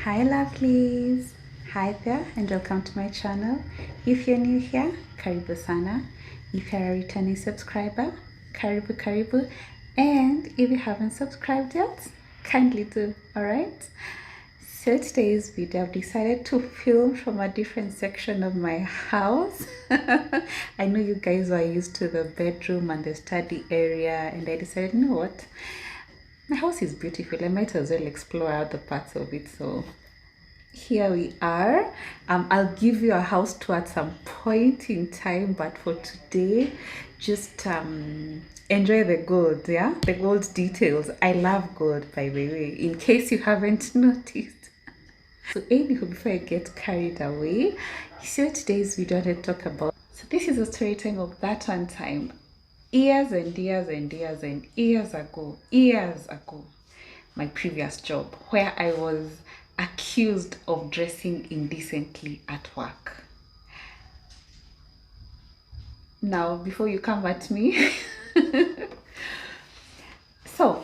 Hi lovelies, hi there and welcome to my channel. If you're new here, karibu sana. If you're a returning subscriber, karibu, and if you haven't subscribed yet, kindly do. All right, so today's video I've decided to film from a different section of my house. I know you guys are used to the bedroom and the study area, and I decided, you know what, my house is beautiful, I might as well explore other parts of it. So here we are. I'll give you a house tour at some point in time, but for today, just enjoy the gold. Yeah, the gold details. I love gold, by the way, in case you haven't noticed. So anywho, before I get carried away, so today's video I want to talk about, so this is a story time of that one time, years and years and years and years ago, my previous job, where I was accused of dressing indecently at work. Now, before you come at me, so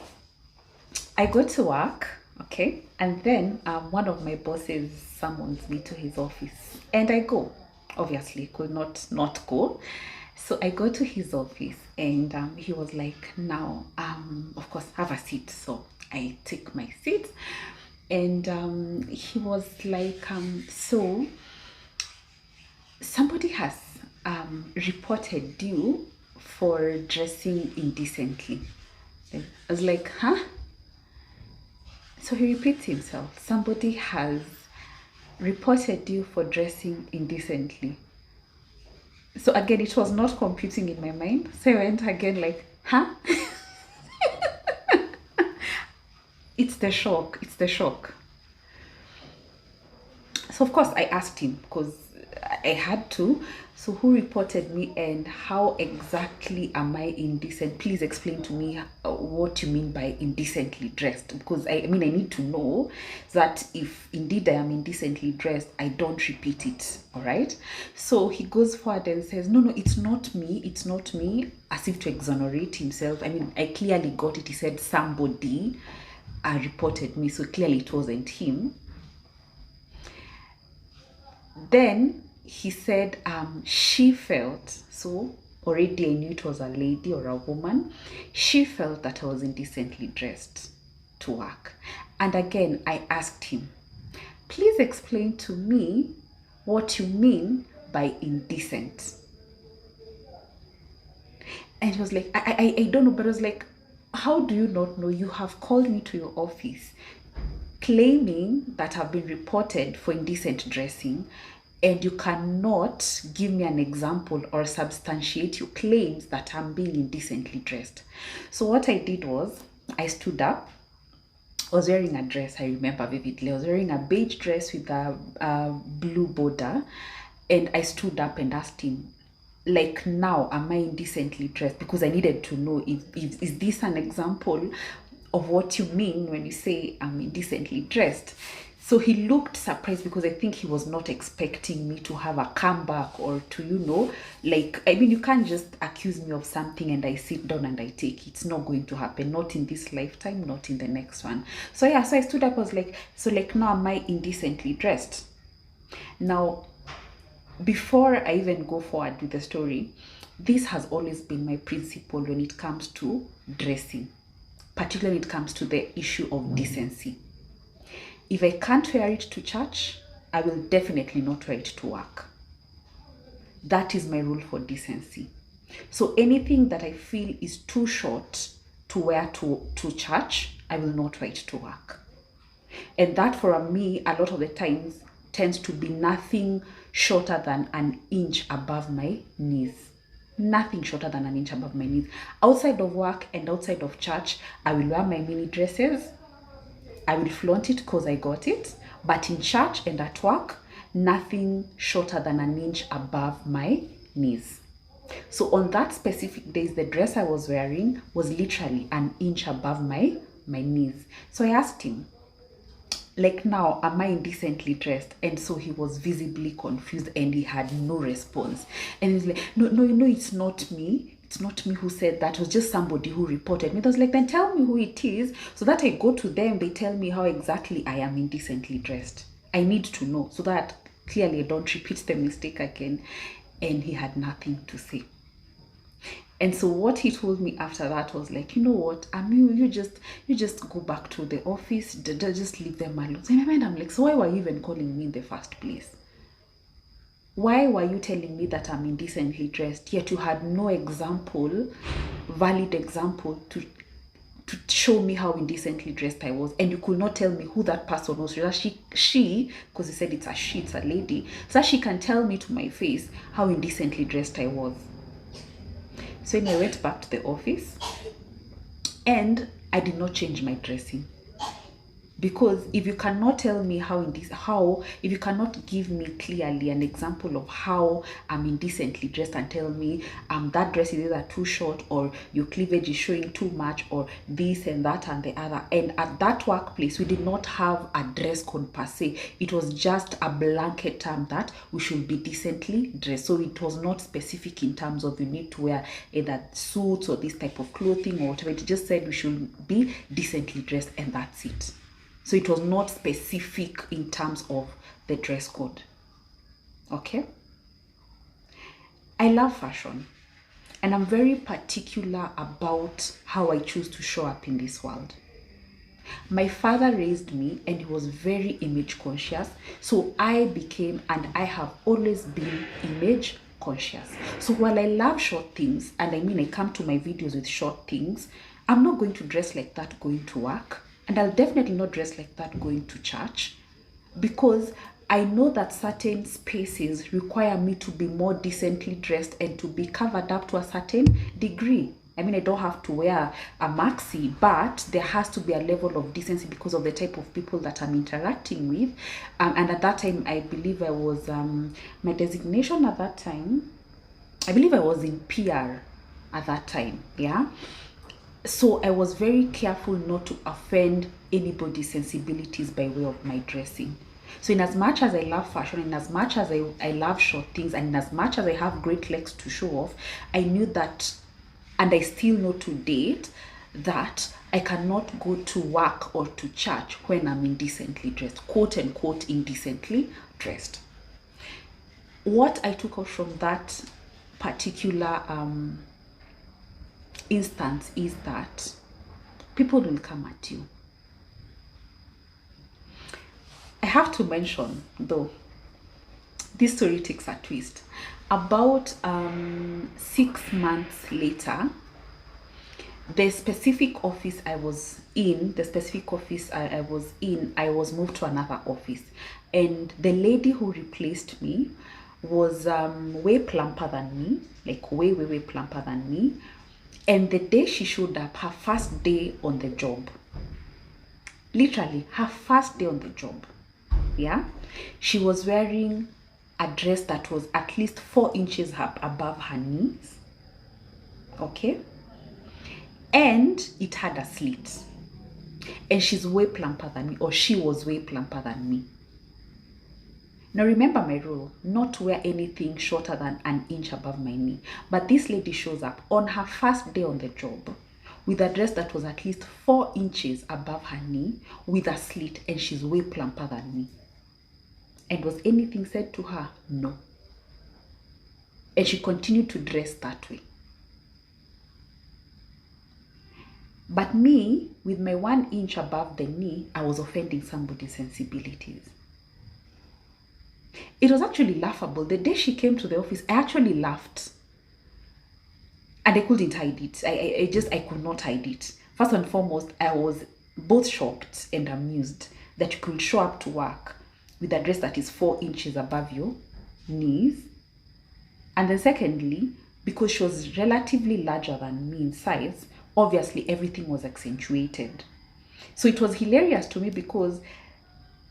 I go to work, okay, and then one of my bosses summons me to his office, and I go. Obviously, could not go. So I go to his office, and he was like, now, of course, have a seat. So I take my seat, and he was like, so somebody has reported you for dressing indecently. I was like, huh? So he repeats himself. Somebody has reported you for dressing indecently. So again, it was not computing in my mind. So I went again like, huh? It's the shock. It's the shock. So of course I asked him, because I had to. So who reported me and how exactly am I indecent? Please explain to me what you mean by indecently dressed, because I mean I need to know that if indeed I am indecently dressed, I don't repeat it. All right. So he goes forward and says, no, it's not me, as if to exonerate himself. I mean, I clearly got it. He said somebody reported me, so clearly it wasn't him. Then he said she felt, so already I knew it was a lady or a woman, she felt that I was indecently dressed to work. And again, I asked him, please explain to me what you mean by indecent. And he was like, I don't know, but I was like, how do you not know? You have called me to your office claiming that I've been reported for indecent dressing, and you cannot give me an example or substantiate your claims that I'm being indecently dressed. So what I did was, I stood up. I was wearing a dress, I remember vividly. I was wearing a beige dress with a blue border, and I stood up and asked him, like, now am I indecently dressed? Because I needed to know if is this an example of what you mean when you say I'm indecently dressed. So he looked surprised, because I think he was not expecting me to have a comeback or to, like, I mean, you can't just accuse me of something and I sit down and I take it. It's not going to happen, not in this lifetime, not in the next one. So yeah, so I stood up, I was like, so like, now am I indecently dressed? Now, before I even go forward with the story, this has always been my principle when it comes to dressing, particularly when it comes to the issue of decency. If I can't wear it to church, I will definitely not wear it to work. That is my rule for decency. So anything that I feel is too short to wear to church, I will not wear it to work. And that for me, a lot of the times, tends to be nothing shorter than an inch above my knees. Nothing shorter than an inch above my knees. Outside of work and outside of church, I will wear my mini dresses. I will flaunt it because I got it. But in church and at work, nothing shorter than an inch above my knees. So on that specific days, the dress I was wearing was literally an inch above my knees. So I asked him, like, now am I indecently dressed? And so he was visibly confused and he had no response. And he's like, no, it's not me. it's not me who said that. It was just somebody who reported me. I was like, then tell me who it is so that I go to them. They tell me how exactly I am indecently dressed. I need to know so that clearly I don't repeat the mistake again. And he had nothing to say. And so what he told me after that was like, you know what, Amiu, you just go back to the office, just leave them alone. So in my mind, I'm like, so why were you even calling me in the first place? Why were you telling me that I'm indecently dressed, yet you had no example, valid example to show me how indecently dressed I was, and you could not tell me who that person was? So that she, because you said it's a lady, so that she can tell me to my face how indecently dressed I was. So then I went back to the office, and I did not change my dressing. Because if you cannot tell me if you cannot give me clearly an example of how I'm indecently dressed and tell me that dress is either too short or your cleavage is showing too much or this and that and the other. And at that workplace, we did not have a dress code per se. It was just a blanket term that we should be decently dressed. So it was not specific in terms of you need to wear either suits or this type of clothing or whatever. It just said we should be decently dressed, and that's it. So it was not specific in terms of the dress code. Okay? I love fashion. And I'm very particular about how I choose to show up in this world. My father raised me and he was very image conscious. So I became, and I have always been, image conscious. So while I love short things, and I mean I come to my videos with short things, I'm not going to dress like that going to work. And I'll definitely not dress like that going to church, because I know that certain spaces require me to be more decently dressed and to be covered up to a certain degree. I mean, I don't have to wear a maxi, but there has to be a level of decency because of the type of people that I'm interacting with. And at that time, I believe I was, my designation at that time, I believe I was in PR at that time, yeah? So I was very careful not to offend anybody's sensibilities by way of my dressing. So in as much as I love fashion, in as much as I love short things, and in as much as I have great legs to show off, I knew that, and I still know to date, that I cannot go to work or to church when I'm indecently dressed, quote unquote indecently dressed. What I took out from that particular instance is that people will come at you. I have to mention, though, this story takes a twist. About 6 months later, the specific office I was in, I was moved to another office. And the lady who replaced me was way plumper than me, like way plumper than me. And the day she showed up, her first day on the job, literally her first day on the job, yeah, she was wearing a dress that was at least 4 inches up above her knees, okay, and it had a slit. And she's way plumper than me, or she was way plumper than me. Now remember my rule, not to wear anything shorter than an inch above my knee. But this lady shows up on her first day on the job with a dress that was at least 4 inches above her knee with a slit, and she's way plumper than me. And was anything said to her? No. And she continued to dress that way. But me, with my 1 inch above the knee, I was offending somebody's sensibilities. It was actually laughable. The day she came to the office, I actually laughed. And I couldn't hide it. I could not hide it. First and foremost, I was both shocked and amused that you could show up to work with a dress that is 4 inches above your knees. And then secondly, because she was relatively larger than me in size, obviously everything was accentuated. So it was hilarious to me because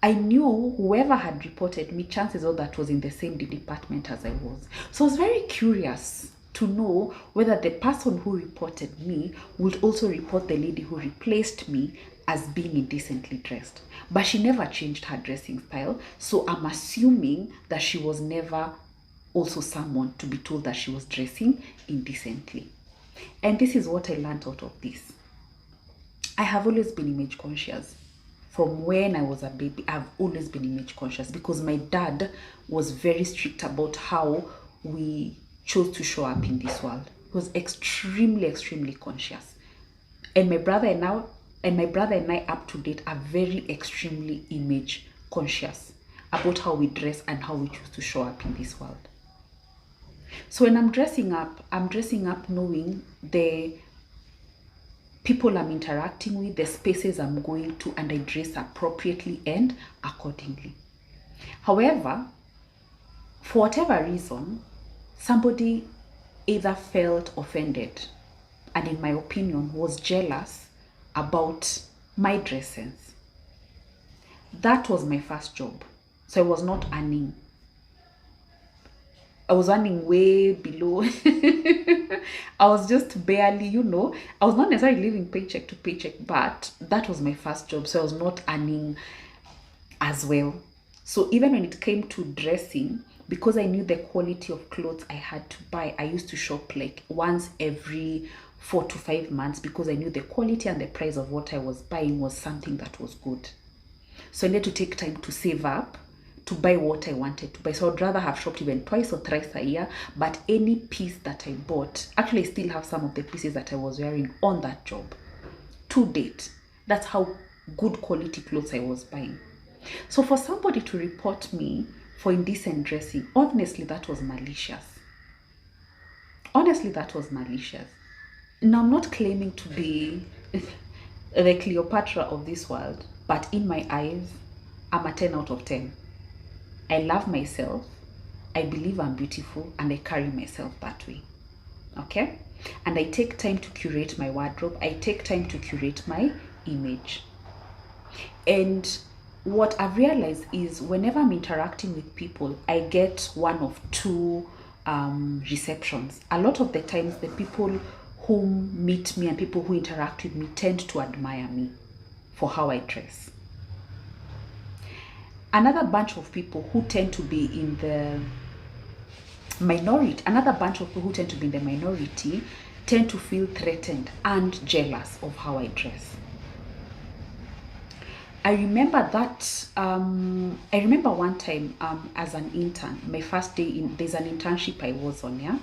I knew whoever had reported me, chances are that was in the same department as I was. So I was very curious to know whether the person who reported me would also report the lady who replaced me as being indecently dressed. But she never changed her dressing style. So I'm assuming that she was never also someone to be told that she was dressing indecently. And this is what I learned out of this. I have always been image conscious. From when I was a baby, I've always been image conscious because my dad was very strict about how we chose to show up in this world. He was extremely, extremely conscious. And my brother and I up to date are very extremely image conscious about how we dress and how we choose to show up in this world. So when I'm dressing up knowing the people I'm interacting with, the spaces I'm going to, and I dress appropriately and accordingly. However, for whatever reason, somebody either felt offended and, in my opinion, was jealous about my dress sense. That was my first job. So I was not earning. I was earning way below. I was just barely, I was not necessarily living paycheck to paycheck, but that was my first job. So I was not earning as well. So even when it came to dressing, because I knew the quality of clothes I had to buy, I used to shop like once every 4 to 5 months because I knew the quality and the price of what I was buying was something that was good. So I needed to take time to save up to buy what I wanted to buy. So I'd rather have shopped even twice or thrice a year, but any piece that I bought, actually I still have some of the pieces that I was wearing on that job to date. That's how good quality clothes I was buying. So for somebody to report me for indecent dressing, honestly, that was malicious. Honestly, that was malicious. Now, I'm not claiming to be the Cleopatra of this world, but in my eyes, I'm a 10 out of 10. I love myself, I believe I'm beautiful, and I carry myself that way. Okay? And I take time to curate my wardrobe. I take time to curate my image. And what I've realized is whenever I'm interacting with people, I get one of two receptions. A lot of the times, the people who meet me and people who interact with me tend to admire me for how I dress. Another bunch of people who tend to be in the minority, tend to feel threatened and jealous of how I dress. I remember one time as an intern, my first day there's an internship I was on, yeah?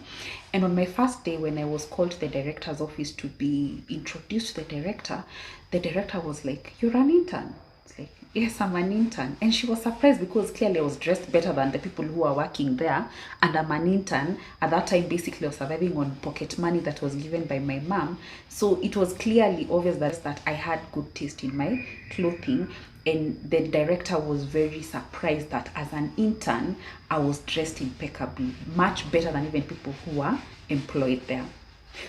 And on my first day when I was called to the director's office to be introduced to the director was like, "You're an intern?" It's like, "Yes, I'm an intern." And she was surprised because clearly I was dressed better than the people who are working there. And I'm an intern. At that time, basically, I was surviving on pocket money that was given by my mom. So it was clearly obvious that I had good taste in my clothing. And the director was very surprised that as an intern, I was dressed impeccably, much better than even people who are employed there.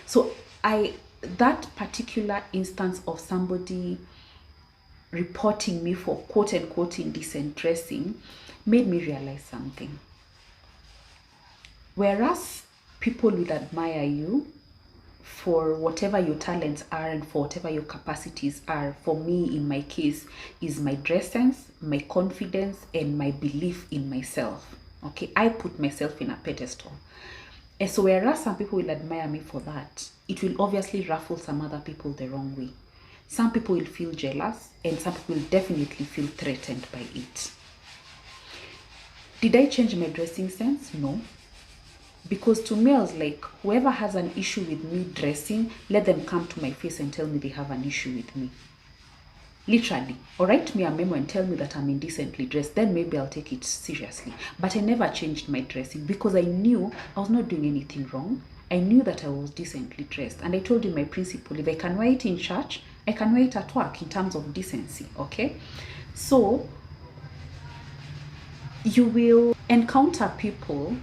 So that particular instance of somebody reporting me for quote unquote indecent dressing made me realize something. Whereas people will admire you for whatever your talents are and for whatever your capacities are, for me, in my case, is my dress sense, my confidence, and my belief in myself. Okay, I put myself in a pedestal. And so whereas some people will admire me for that, it will obviously ruffle some other people the wrong way. Some people will feel jealous and some people will definitely feel threatened by it. Did I change my dressing sense? No. Because to me, I was like, whoever has an issue with me dressing, let them come to my face and tell me they have an issue with me. Literally. Or write me a memo and tell me that I'm indecently dressed. Then maybe I'll take it seriously. But I never changed my dressing because I knew I was not doing anything wrong. I knew that I was decently dressed. And I told you my principle, if I can wear it in church, I can wear it at work in terms of decency, okay? So, you will encounter people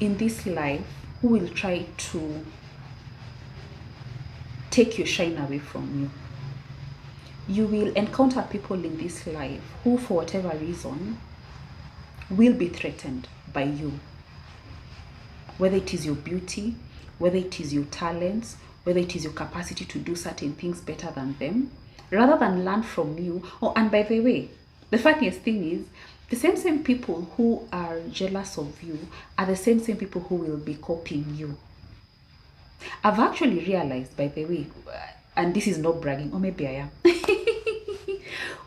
in this life who will try to take your shine away from you. You will encounter people in this life who, for whatever reason, will be threatened by you. Whether it is your beauty, whether it is your talents, whether it is your capacity to do certain things better than them, rather than learn from you. Oh, and by the way, the funniest thing is, the same people who are jealous of you are the same people who will be copying you. I've actually realized, by the way, and this is not bragging, or maybe I am.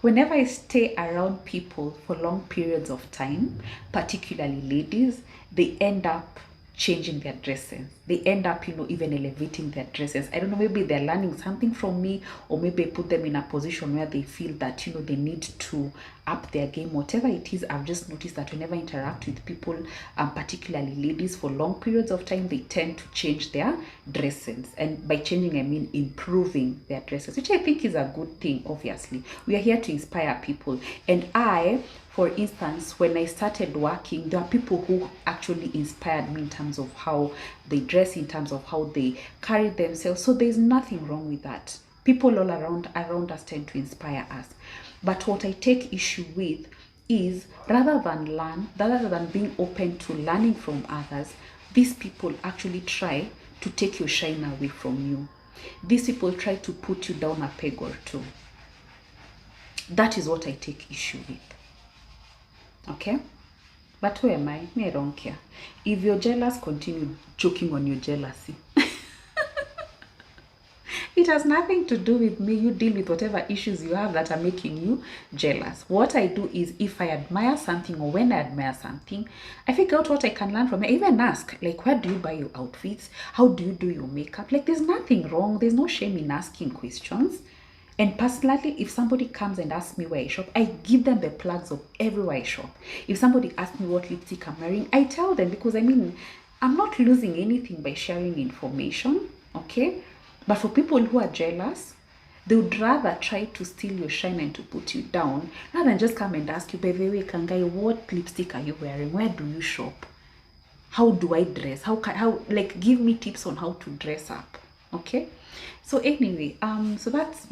Whenever I stay around people for long periods of time, particularly ladies, they end up changing their dresses. They end up, even elevating their dresses. I don't know, maybe they're learning something from me, or maybe I put them in a position where they feel that, they need to up their game. Whatever it is, I've just noticed that whenever I interact with people, particularly ladies, for long periods of time, they tend to change their dresses. And by changing, I mean improving their dresses, which I think is a good thing. Obviously, we are here to inspire people. And for instance, when I started working, there are people who actually inspired me in terms of how they dress, in terms of how they carry themselves. So there's nothing wrong with that. People all around us tend to inspire us. But what I take issue with is, rather than being open to learning from others, these people actually try to take your shine away from you. These people try to put you down a peg or two. That is what I take issue with. Okay? But who am I? Me, I don't care. If you're jealous, continue joking on your jealousy. It has nothing to do with me. You deal with whatever issues you have that are making you jealous. What I do is, if I admire something, or when I admire something, I figure out what I can learn from it. I even ask, like, where do you buy your outfits? How do you do your makeup? Like, there's nothing wrong. There's no shame in asking questions. And personally, if somebody comes and asks me where I shop, I give them the plugs of everywhere I shop. If somebody asks me what lipstick I'm wearing, I tell them, because I'm not losing anything by sharing information, okay? But for people who are jealous, they would rather try to steal your shine and to put you down, rather than just come and ask you, by the way, Kangai, what lipstick are you wearing? Where do you shop? How do I dress? Like, give me tips on how to dress up, okay? So anyway, so that's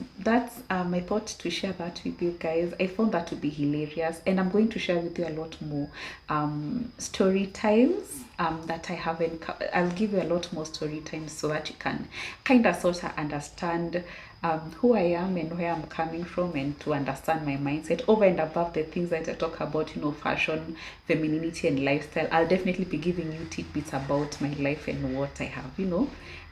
my thought to share that with you guys. I found that to be hilarious, and I'm going to share with you a lot more story times that I haven't. I'll give you a lot more story times so that you can kind of sort of understand who I am and where I'm coming from, and to understand my mindset over and above the things that I talk about, fashion, femininity, and lifestyle. I'll definitely be giving you tidbits about my life and what I have,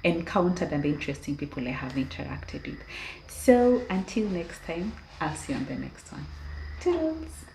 encountered, and the interesting people I have interacted with. So until next time, I'll see you on the next one. Toodles!